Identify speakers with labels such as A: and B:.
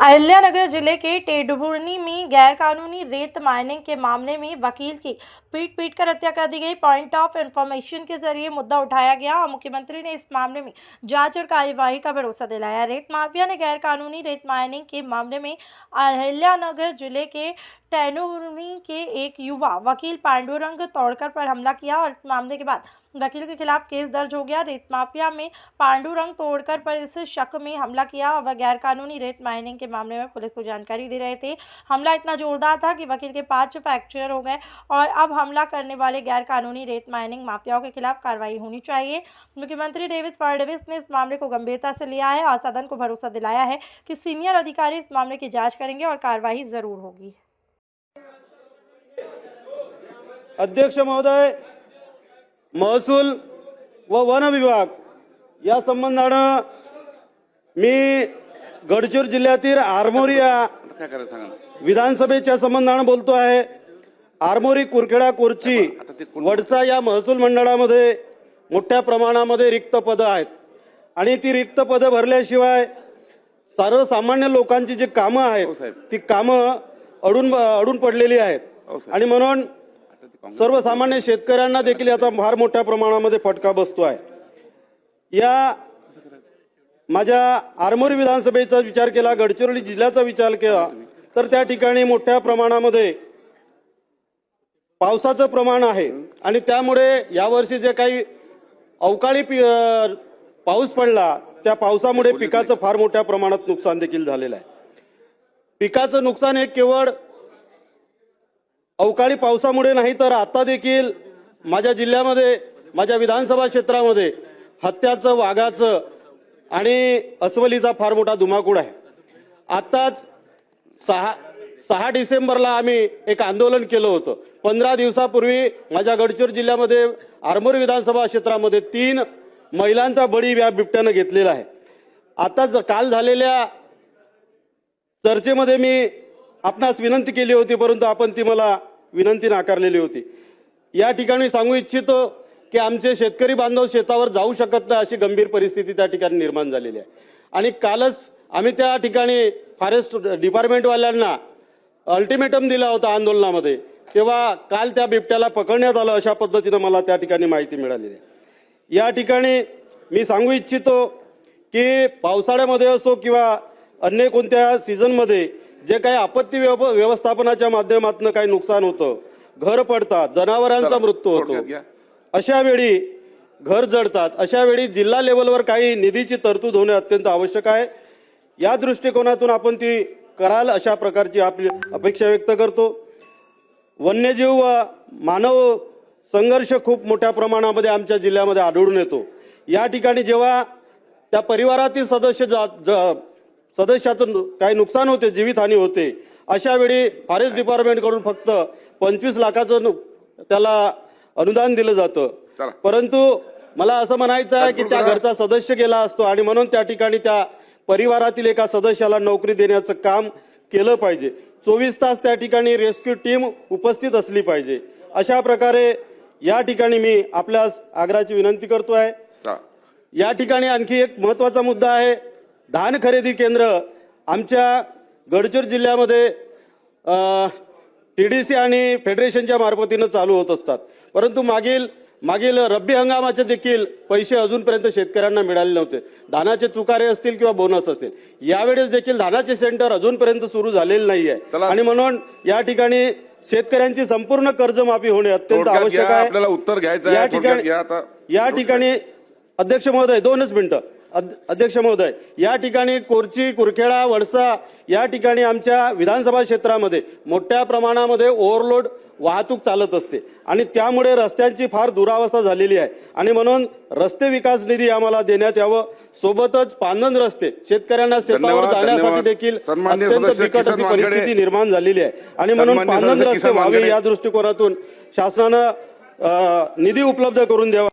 A: अहिल्यानगर जिले के टेढ़ुर्णी में गैरकानूनी रेत माइनिंग के मामले में वकील की पीट पीट कर हत्या कर दी गई। पॉइंट ऑफ इंफॉर्मेशन के जरिए मुद्दा उठाया गया और मुख्यमंत्री ने इस मामले में जांच और कार्यवाही का भरोसा दिलाया। रेत माफिया ने गैरकानूनी रेत माइनिंग के मामले में अहिल्यानगर जिले के टेढ़ुर्णी के एक युवा वकील पांडुरंग तोड़कर पर हमला किया और इस मामले के बाद वकील के खिलाफ केस दर्ज हो गया। रेत माफिया में पांडुरंग तोड़कर पर इस शक में हमला किया और वह गैरकानूनी रेत माइनिंग के मामले में पुलिस को जानकारी दे रहे थे। हमला इतना जोरदार था कि वकील के 5 फ्रैक्चर हो गए और अब हमला करने वाले गैरकानूनी रेत माइनिंग माफियाओं के खिलाफ कार्रवाई होनी चाहिए। मुख्यमंत्री देवेंद्र फडणवीस ने इस मामले को गंभीरता से लिया है और सदन को भरोसा दिलाया है कि सीनियर अधिकारी इस मामले की जाँच करेंगे और कार्रवाई जरूर होगी।
B: अध्यक्ष महोदय, महसूल व वन विभाग या संबंधानं मी गडचिरोली जिल्ह्यातील आरमोरी या विधानसभेच्या संबंधानं बोलतो आहे। आरमोरी, कुरखेडा, कोरची, वडसा या महसूल मंडळामध्ये मोठ्या प्रमाणामध्ये रिक्त पदं आहेत आणि ती रिक्त पदं भरल्याशिवाय सर्वसामान्य लोकांची जी कामं आहेत ती कामं अडून पडलेली आहेत आणि म्हणून सर्वसामान्य शेतकऱ्यांना देखील याचा फार मोठ्या प्रमाणामध्ये फटका बसतो आहे। या माझ्या आरमोरी विधानसभेचा विचार केला, गडचिरोली जिल्ह्याचा विचार केला तर त्या ठिकाणी मोठ्या प्रमाणामध्ये पावसाचं प्रमाण आहे आणि त्यामुळे यावर्षी जे काही अवकाळी पाऊस पडला त्या पावसामुळे पिकाचं फार मोठ्या प्रमाणात नुकसान देखील झालेलं आहे। पिकाचं नुकसान हे केवळ अवकाळी पावसामुळे नाही तर आता देखील माझ्या जिल्ह्यामध्ये, माझ्या विधानसभा क्षेत्रामध्ये हत्याचं, वाघाचं आणि अस्वलीचा फार मोठा धुमाकूळ आहे। आताच 6 डिसेंबरला आम्ही एक आंदोलन केलं होतं। 15 दिवसापूर्वी माझ्या गडचिरोली जिल्ह्यामध्ये आरमोरी विधानसभा क्षेत्रामध्ये 3 महिलांचा बळी या बिबट्यानं घेतलेला आहे। आताच काल झालेल्या चर्चेमध्ये मी आपणास विनंती केली होती, परंतु आपण ती मला विनंती नाकारलेली होती। या ठिकाणी सांगू इच्छितो की आमचे शेतकरी बांधव शेतावर जाऊ शकत नाही अशी गंभीर परिस्थिती त्या ठिकाणी निर्माण झालेली आहे आणि कालच आम्ही त्या ठिकाणी फॉरेस्ट डिपार्टमेंट वाल्यांना अल्टिमेटम दिला होता आंदोलनामध्ये, तेव्हा काल त्या बिबट्याला पकडण्यात आलं अशा पद्धतीने मला त्या ठिकाणी माहिती मिळालेली आहे। या ठिकाणी मी सांगू इच्छितो की पावसाळ्यामध्ये असो किंवा अन्य कोणत्या सीझनमध्ये जे काही आपत्ती व्यवस्थापनाच्या माध्यमातून काही नुकसान होतं, घर पडतात, जनावरांचा मृत्यू होतो, अशा वेळी घर जळतात, अशा वेळी जिल्हा लेवलवर काही निधीची तरतूद होणे अत्यंत आवश्यक आहे। या दृष्टिकोनातून आपण ती कराल अशा प्रकारची आपली अपेक्षा व्यक्त करतो। वन्यजीव व मानव संघर्ष खूप मोठ्या प्रमाणामध्ये आमच्या जिल्ह्यामध्ये आढळून येतो। या ठिकाणी जेव्हा त्या परिवारातील सदस्याचं काही नुकसान होते, जीवितहानी होते, अशा वेळी फॉरेस्ट डिपार्टमेंटकडून फक्त 25 लाखाचं त्याला अनुदान दिलं जातं। परंतु मला असं म्हणायचं आहे की त्या घरचा सदस्य गेला असतो आणि म्हणून त्या ठिकाणी त्या परिवारातील एका सदस्याला नोकरी देण्याचं काम केलं पाहिजे। 24 तास त्या ठिकाणी रेस्क्यू टीम उपस्थित असली पाहिजे। अशा प्रकारे या ठिकाणी मी आपल्यास आग्रहाची विनंती करतो आहे। या ठिकाणी आणखी एक महत्त्वाचा मुद्दा आहे, धान खरेदी केंद्र आमच्या गडचिरोली जिल्ह्यामध्ये TDC आणि फेडरेशनच्या मार्फतीने चालू होत असतात, परंतु मागील रब्बी हंगामाचे देखील पैसे अजूनपर्यंत शेतकऱ्यांना मिळाले नव्हते। धानाचे चुकारे असतील किंवा बोनस असेल, यावेळेस देखील धानाचे सेंटर अजूनपर्यंत सुरू झालेले नाहीये आणि म्हणून या ठिकाणी शेतकऱ्यांची संपूर्ण कर्जमाफी होणे अत्यंत आवश्यक आहे।
C: आपल्याला उत्तर घ्यायचं आहे।
B: या ठिकाणी अध्यक्ष महोदय 2च मिनिटं। अध्यक्ष महोदय, या ठिकाणी कोरची, कुरखेडा, वडसा या ठिकाणी आमच्या विधानसभा क्षेत्रामध्ये मोठ्या प्रमाणामध्ये ओव्हरलोड वाहतूक चालत असते आणि त्यामुळे रस्त्यांची फार दुरावस्था झालेली आहे आणि म्हणून रस्ते विकास निधी आम्हाला देण्यात यावं। सोबतच पांदन रस्ते शेतकऱ्यांना शेतावर जाण्यासाठी देखील अत्यंत बिकट अशी परिस्थिती निर्माण झालेली आहे आणि म्हणून पांदन रस्ते व्हावे या दृष्टिकोनातून शासनानं निधी उपलब्ध करून द्यावा।